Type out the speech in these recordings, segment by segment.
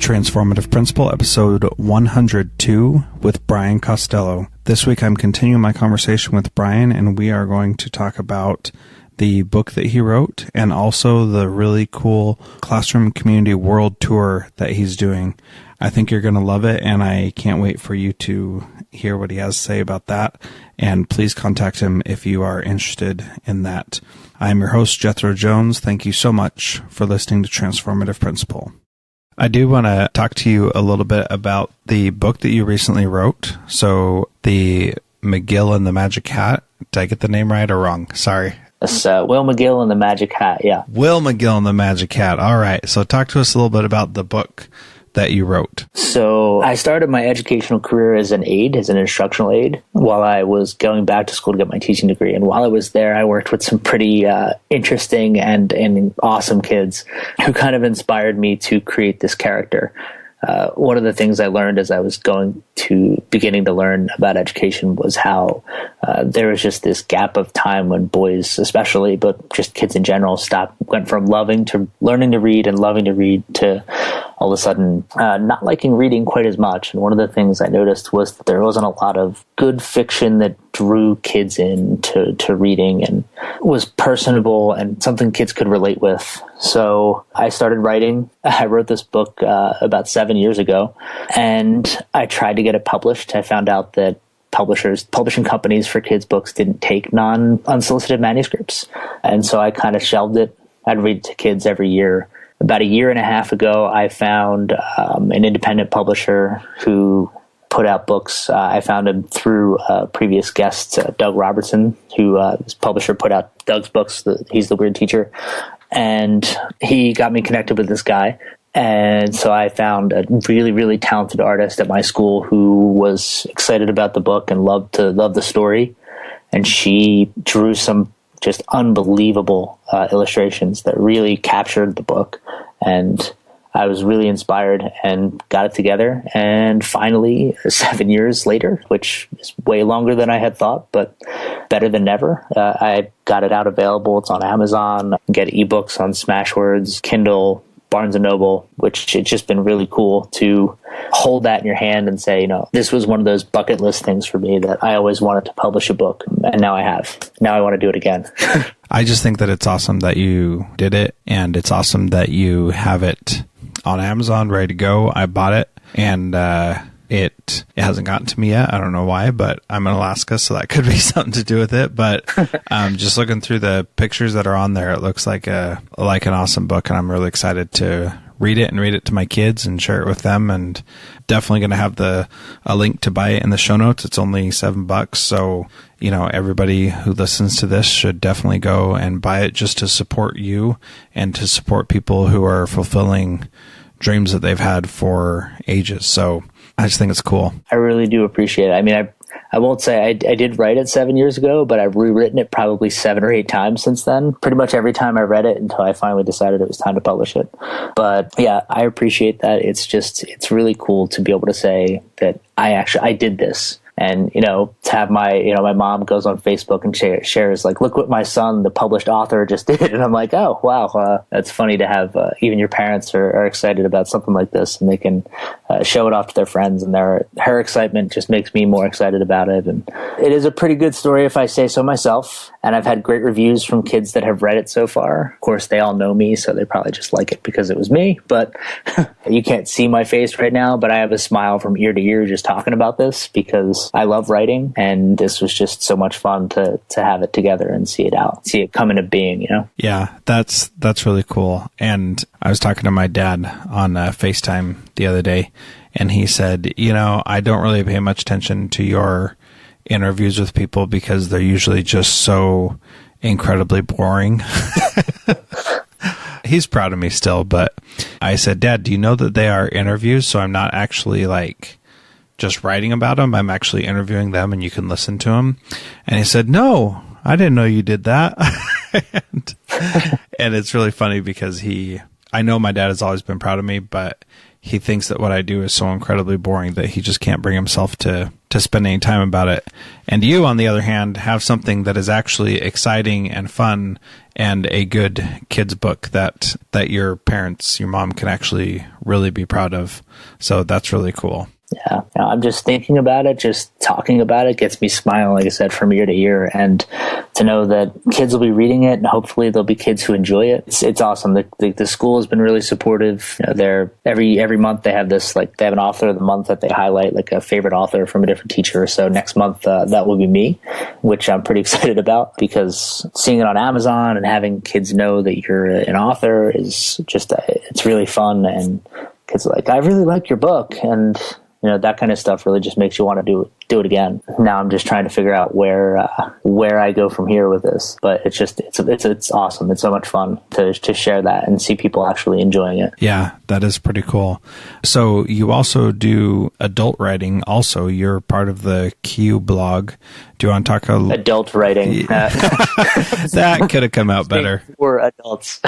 Transformative Principle, episode 102 with Brian Costello. This week I'm continuing my conversation with Brian, and we are going to talk about the book that he wrote and also the really cool Classroom Community World Tour that he's doing. I think you're going to love it, and I can't wait for you to hear what he has to say about that. And please contact him if you are interested in that. I'm your host, Jethro Jones. Thank you so much for listening to Transformative Principle. I do want to talk to you a little bit about the book that you recently wrote. So, the McGill and the Magic Hat. Did I get the name right or wrong? Sorry. It's Will McGill and the Magic Hat, yeah. Will McGill and the Magic Hat. All right. So, talk to us a little bit about the book that you wrote. So I started my educational career as an aide, as an instructional aide, while I was going back to school to get my teaching degree. And while I was there, I worked with some pretty interesting and awesome kids who kind of inspired me to create this character. One of the things I learned as I was beginning to learn about education was how there was just this gap of time when boys especially, but just kids in general, went from learning to read and loving to read to all of a sudden not liking reading quite as much. And one of the things I noticed was that there wasn't a lot of good fiction that drew kids into reading and was personable and something kids could relate with. So I started writing. I wrote this book about 7 years ago, and I tried to get it published. I found out that publishing companies for kids' books didn't take unsolicited manuscripts. And so I kind of shelved it. I'd read it to kids every year. About a year and a half ago, I found an independent publisher who put out books. I found him through previous guest, Doug Robertson, who this publisher put out Doug's books. He's the Weird Teacher. And he got me connected with this guy. And so I found a really, really talented artist at my school who was excited about the book and loved the story. And she drew some just unbelievable illustrations that really captured the book. And I was really inspired and got it together. And finally, 7 years later, which is way longer than I had thought, but better than never, I got it out available. It's on Amazon. You can get ebooks on Smashwords, Kindle, Barnes & Noble, which it's just been really cool to hold that in your hand and say, this was one of those bucket list things for me that I always wanted to publish a book, and now I have. Now I want to do it again. I just think that it's awesome that you did it, and it's awesome that you have it on Amazon ready to go. I bought it, and it hasn't gotten to me yet. I don't know why, but I'm in Alaska, so that could be something to do with it. But just looking through the pictures that are on there, it looks like an awesome book, and I'm really excited to read it and read it to my kids and share it with them. And definitely going to have a link to buy it in the show notes. It's only $7, so everybody who listens to this should definitely go and buy it just to support you and to support people who are fulfilling dreams that they've had for ages. So I just think it's cool. I really do appreciate it. I mean, I won't say I did write it 7 years ago, but I've rewritten it probably 7 or 8 times since then. Pretty much every time I read it until I finally decided it was time to publish it. But yeah, I appreciate that. It's really cool to be able to say that I did this. And, to have my mom goes on Facebook and shares like, look what my son, the published author, just did. And I'm like, oh, wow, that's funny to have even your parents are excited about something like this, and they can show it off to their friends. And her excitement just makes me more excited about it. And it is a pretty good story, if I say so myself. And I've had great reviews from kids that have read it so far. Of course, they all know me, so they probably just like it because it was me. But you can't see my face right now, but I have a smile from ear to ear just talking about this because I love writing, and this was just so much fun to have it together and see it come into being, Yeah, that's really cool. And I was talking to my dad on FaceTime the other day, and he said, I don't really pay much attention to your interviews with people because they're usually just so incredibly boring. He's proud of me still, but I said, Dad, do you know that they are interviews? So I'm not actually just writing about them. I'm actually interviewing them, and you can listen to them. And he said, no, I didn't know you did that. and it's really funny because I know my dad has always been proud of me, but he thinks that what I do is so incredibly boring that he just can't bring himself to spend any time about it. And you, on the other hand, have something that is actually exciting and fun and a good kid's book that your parents, your mom, can actually really be proud of. So that's really cool. Yeah, I'm just thinking about it, just talking about it gets me smiling, like I said, from ear to ear. And to know that kids will be reading it and hopefully there'll be kids who enjoy it. It's awesome. The school has been really supportive. They're every month they have this, like they have an author of the month that they highlight, like a favorite author from a different teacher. So next month that will be me, which I'm pretty excited about, because seeing it on Amazon and having kids know that you're an author is just, it's really fun. And kids are like, I really like your book. And that kind of stuff really just makes you want to do it again. Now I'm just trying to figure out where I go from here with this. But it's awesome. It's so much fun to share that and see people actually enjoying it. Yeah, that is pretty cool. So you also do adult writing. Also, you're part of the Q blog. Do you want to talk adult writing? That could have come out better. We're adults.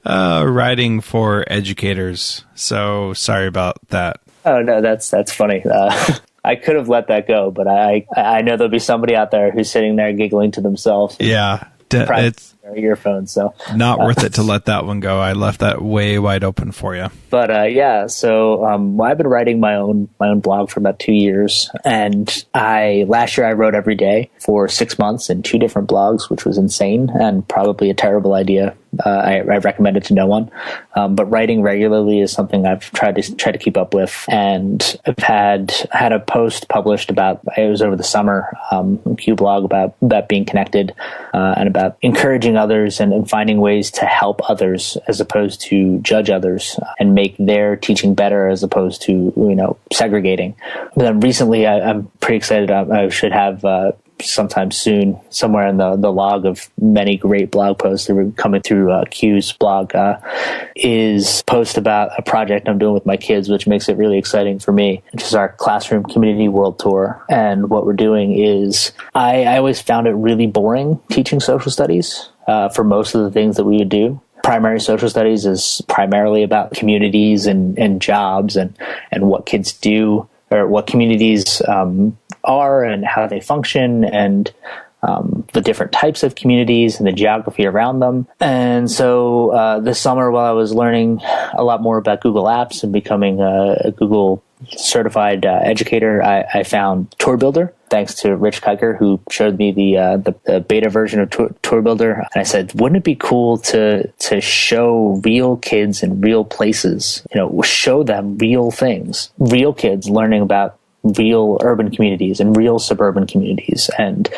Writing for educators. So sorry about that. Oh no, that's funny. I could have let that go, but I know there'll be somebody out there who's sitting there giggling to themselves. Yeah, it's earphones. So not worth it to let that one go. I left that way wide open for you. But so I've been writing my own blog for about 2 years, and last year I wrote every day for 6 months in 2 different blogs, which was insane and probably a terrible idea. I recommend it to no one. But writing regularly is something I've tried to keep up with, and I've had a post published about, it was over the summer, Q blog about being connected and about encouraging others and finding ways to help others as opposed to judge others and make their teaching better as opposed to segregating. But then recently, I'm pretty excited. I should have sometime soon, somewhere in the log of many great blog posts that were coming through Q's blog, is post about a project I'm doing with my kids, which makes it really exciting for me, which is our Classroom Community World Tour. And what we're doing is, I always found it really boring teaching social studies for most of the things that we would do. Primary social studies is primarily about communities and jobs and what kids do, or what communities are and how they function, and the different types of communities and the geography around them. And so this summer, while I was learning a lot more about Google Apps and becoming a Google certified educator, I found Tour Builder, thanks to Rich Kiker, who showed me the beta version of Tour Builder. And I said, wouldn't it be cool to show real kids in real places, show them real things, real kids learning about real urban communities and real suburban communities and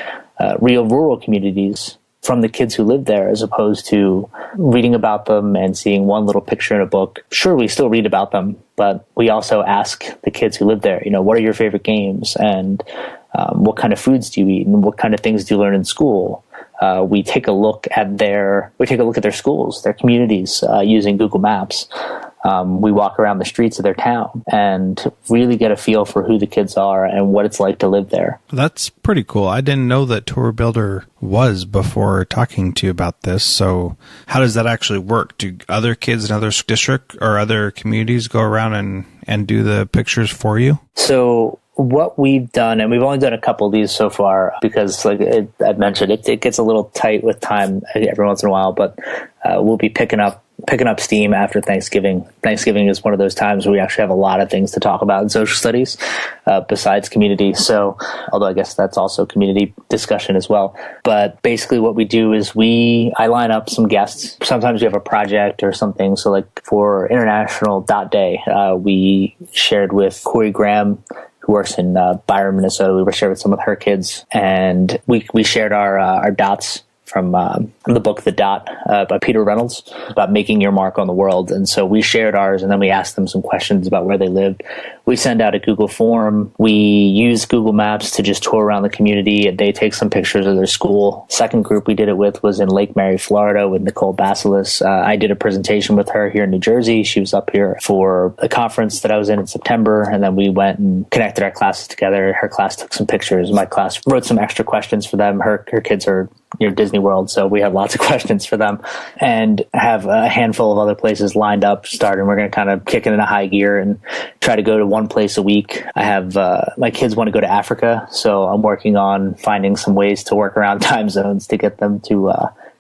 real rural communities from the kids who live there, as opposed to reading about them and seeing one little picture in a book. Sure, we still read about them, but we also ask the kids who live there, what are your favorite games, and what kind of foods do you eat, and what kind of things do you learn in school? We take a look at their schools, their communities, using Google Maps. We walk around the streets of their town and really get a feel for who the kids are and what it's like to live there. That's pretty cool. I didn't know that Tour Builder was before talking to you about this. So how does that actually work? Do other kids in other districts or other communities go around and do the pictures for you? So what we've done, and we've only done a couple of these so far because, like I mentioned, it gets a little tight with time every once in a while, but we'll be picking up steam after Thanksgiving. Thanksgiving is one of those times where we actually have a lot of things to talk about in social studies besides community. So, although I guess that's also community discussion as well. But basically what we do is I line up some guests. Sometimes we have a project or something. So like for International Dot Day, we shared with Corey Graham, who works in Byron, Minnesota. We were sharing with some of her kids, and we shared our dots from the book The Dot by Peter Reynolds about making your mark on the world. And so we shared ours, and then we asked them some questions about where they lived. We send out a Google form. We use Google Maps to just tour around the community, and they take some pictures of their school. Second group we did it with was in Lake Mary, Florida, with Nicole Basilis. I did a presentation with her here in New Jersey. She was up here for a conference that I was in September, and then we went and connected our classes together. Her class took some pictures. My class wrote some extra questions for them. Her kids are near Disney World. So we have lots of questions for them and have a handful of other places lined up starting. We're going to kind of kick it into high gear and try to go to one place a week. I have, my kids want to go to Africa. So I'm working on finding some ways to work around time zones to get them to,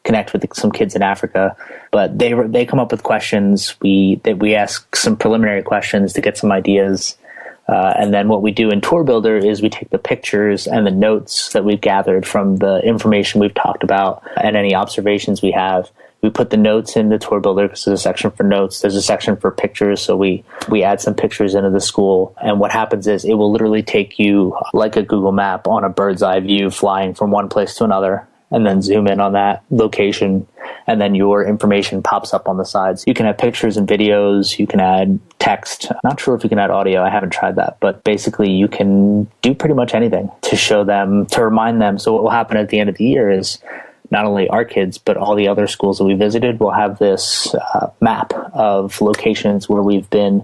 connect with some kids in Africa, but they come up with questions. We ask some preliminary questions to get some ideas. And then what we do in Tour Builder is we take the pictures and the notes that we've gathered from the information we've talked about and any observations we have. We put the notes in the Tour Builder because there's a section for notes. There's a section for pictures. So we add some pictures into the school. And what happens is it will literally take you like a Google map on a bird's eye view flying from one place to another, and then zoom in on that location, and then your information pops up on the sides. You can have pictures and videos, you can add text. I'm not sure if you can add audio, I haven't tried that, but basically you can do pretty much anything to show them, to remind them. So what will happen at the end of the year is not only our kids, but all the other schools that we visited will have this map of locations where we've been,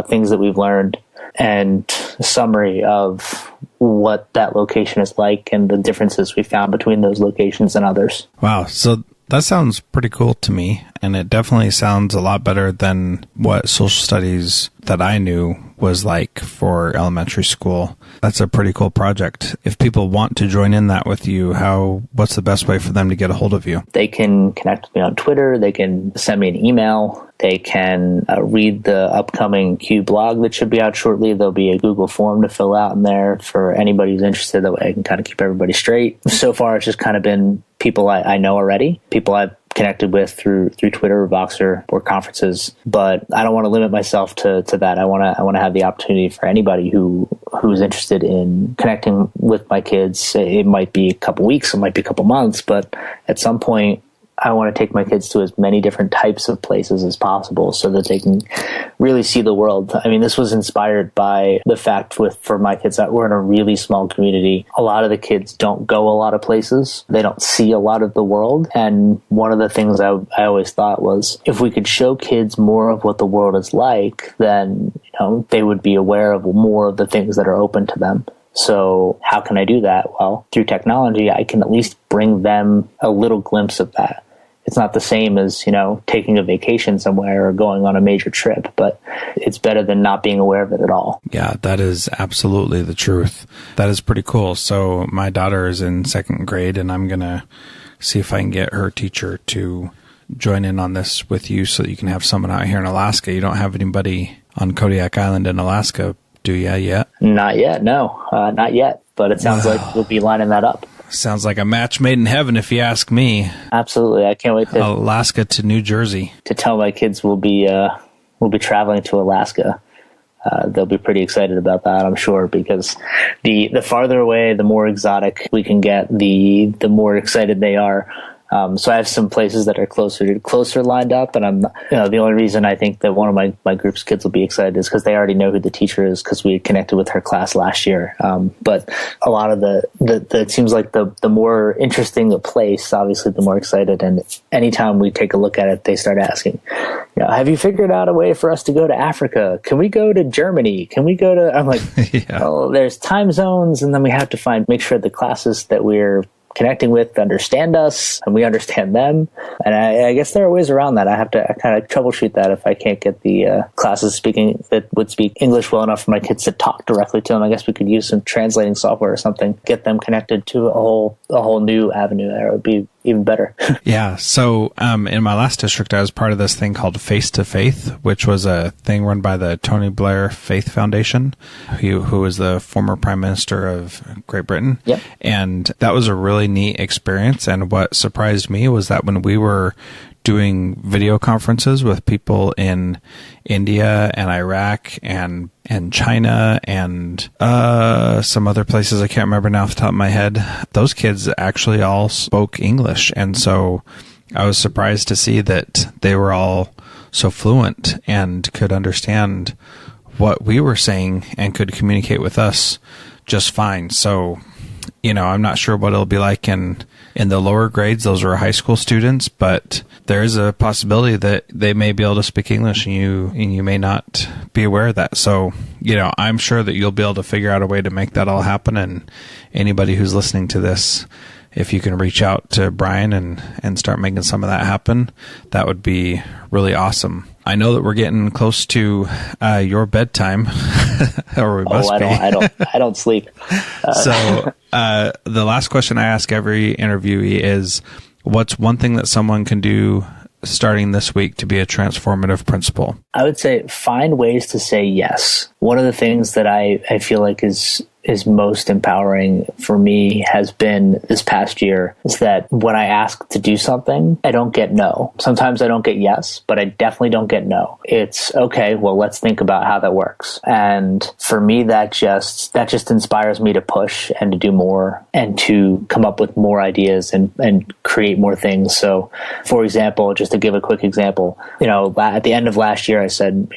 things that we've learned, and a summary of what that location is like and the differences we found between those locations and others. Wow. So that sounds pretty cool to me. And it definitely sounds a lot better than what social studies that I knew was like for elementary school. That's a pretty cool project. If people want to join in that with you, what's the best way for them to get a hold of you? They can connect with me on Twitter. They can send me an email. They can read the upcoming Q blog that should be out shortly. There'll be a Google form to fill out in there for anybody who's interested. That way I can kind of keep everybody straight. So far, it's just kind of been people I know already, people I've connected with through Twitter or Voxer or conferences. But I don't want to limit myself to that. I want to have the opportunity for anybody who's interested in connecting with my kids. It might be a couple weeks, it might be a couple months, but at some point, I want to take my kids to as many different types of places as possible so that they can really see the world. I mean, this was inspired by the fact for my kids that we're in a really small community. A lot of the kids don't go a lot of places. They don't see a lot of the world. And one of the things I always thought was if we could show kids more of what the world is like, then, they would be aware of more of the things that are open to them. So how can I do that? Well, through technology, I can at least bring them a little glimpse of that. It's not the same as, taking a vacation somewhere or going on a major trip, but it's better than not being aware of it at all. Yeah, that is absolutely the truth. That is pretty cool. So my daughter is in second grade, and I'm going to see if I can get her teacher to join in on this with you so that you can have someone out here in Alaska. You don't have anybody on Kodiak Island in Alaska, do you yet? Not yet, no. Not yet, but it sounds like we'll be lining that up. Sounds like a match made in heaven, if you ask me. Absolutely. I can't wait to Alaska to New Jersey. To tell my kids we'll be traveling to Alaska. They'll be pretty excited about that, I'm sure, because the farther away, the more exotic we can get, the more excited they are. So I have some places that are closer lined up, and the only reason I think that one of my group's kids will be excited is because they already know who the teacher is because we connected with her class last year. But a lot of it seems like the more interesting the place, obviously, the more excited. And anytime we take a look at it, they start asking, have you figured out a way for us to go to Africa? Can we go to Germany? Can we go to? I'm like, yeah. There's time zones, and then we have to make sure the classes that we're connecting with understand us and we understand them. And I guess there are ways around that. I have to kind of troubleshoot that if I can't get the classes that would speak English well enough for my kids to talk directly to them. I guess we could use some translating software or something, get them connected to a whole new avenue there. It would be even better. Yeah. So in my last district, I was part of this thing called Face to Faith, which was a thing run by the Tony Blair Faith Foundation, who was the former Prime Minister of Great Britain. Yep. And that was a really neat experience. And what surprised me was that when we were doing video conferences with people in India and Iraq and China and some other places I can't remember now off the top of my head, those kids actually all spoke English. And so I was surprised to see that they were all so fluent and could understand what we were saying and could communicate with us just fine. So, I'm not sure what it'll be like in In the lower grades, those are high school students, but there is a possibility that they may be able to speak English and you may not be aware of that. So, I'm sure that you'll be able to figure out a way to make that all happen. And anybody who's listening to this, if you can reach out to Brian and start making some of that happen, that would be really awesome. I know that we're getting close to your bedtime, or we must be. I don't sleep. So the last question I ask every interviewee is, what's one thing that someone can do starting this week to be a transformative principal? I would say find ways to say yes. One of the things that I feel like is most empowering for me has been this past year is that when I ask to do something, I don't get no. Sometimes I don't get yes, but I definitely don't get no. It's okay, well, let's think about how that works. And for me, that just inspires me to push and to do more and to come up with more ideas and create more things. So for example, just to give a quick example, at the end of last year, I said,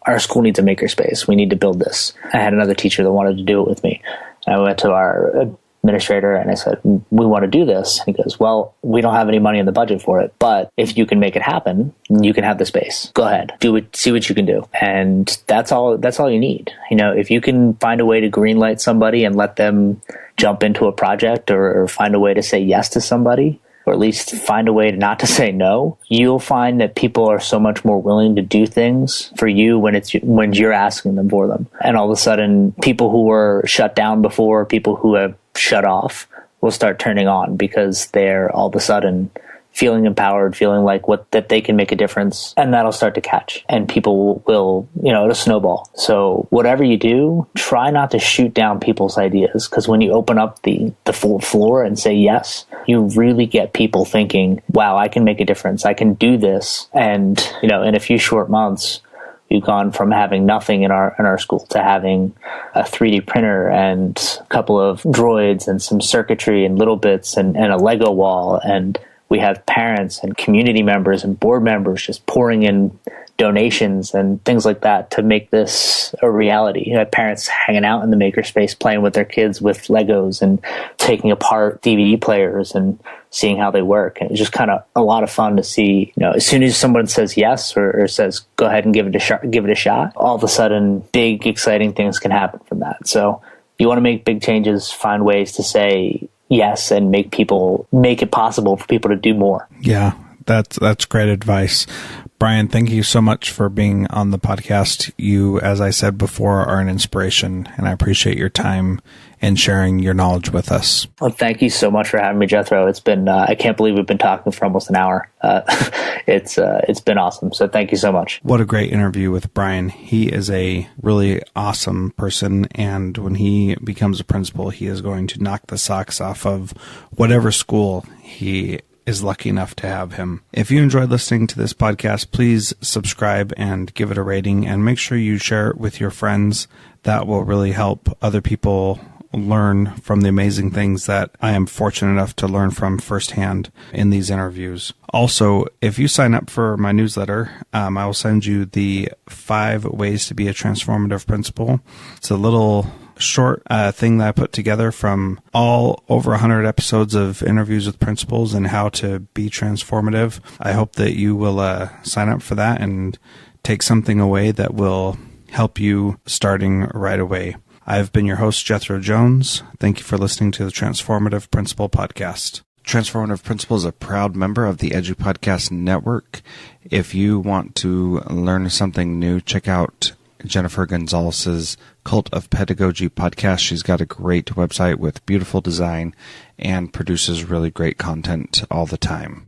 our school needs a makerspace. We need to build this. I had another teacher that wanted to do it with me. I went to our administrator and I said, we want to do this. And he goes, well, we don't have any money in the budget for it, but if you can make it happen, you can have the space. Go ahead, do it, see what you can do. And that's all you need. If you can find a way to greenlight somebody and let them jump into a project or find a way to say yes to somebody, or at least find a way not to say no, you'll find that people are so much more willing to do things for you when you're asking them for them. And all of a sudden, people who were shut down before, people who have shut off, will start turning on because they're all of a sudden feeling empowered, feeling like that they can make a difference, and that'll start to catch. And people will, it'll snowball. So whatever you do, try not to shoot down people's ideas, because when you open up the full floor and say yes, you really get people thinking, wow, I can make a difference. I can do this. And, in a few short months, we've gone from having nothing in our school to having a 3D printer and a couple of droids and some circuitry and little bits and a Lego wall. And we have parents and community members and board members just pouring in donations and things like that to make this a reality. Parents hanging out in the makerspace, playing with their kids with Legos and taking apart DVD players and seeing how they work. And it's just kind of a lot of fun to see, as soon as someone says yes or says, go ahead and give it a shot, all of a sudden big, exciting things can happen from that. So you want to make big changes, find ways to say yes and make it possible for people to do more. Yeah, that's great advice. Brian, thank you so much for being on the podcast. You, as I said before, are an inspiration, and I appreciate your time and sharing your knowledge with us. Well, thank you so much for having me, Jethro. It's been, I can't believe we've been talking for almost an hour. It's been awesome. So thank you so much. What a great interview with Brian. He is a really awesome person, and when he becomes a principal, he is going to knock the socks off of whatever school he is lucky enough to have him. If you enjoyed listening to this podcast, please subscribe and give it a rating, and make sure you share it with your friends. That will really help other people learn from the amazing things that I am fortunate enough to learn from firsthand in these interviews. Also, if you sign up for my newsletter, I will send you the 5 ways to be a transformative principal. It's a little short thing that I put together from all over 100 episodes of interviews with principals and how to be transformative. I hope that you will sign up for that and take something away that will help you starting right away. I've been your host, Jethro Jones. Thank you for listening to the Transformative Principal Podcast. Transformative Principal is a proud member of the Edu Podcast Network. If you want to learn something new, check out Jennifer Gonzalez's Cult of Pedagogy podcast. She's got a great website with beautiful design and produces really great content all the time.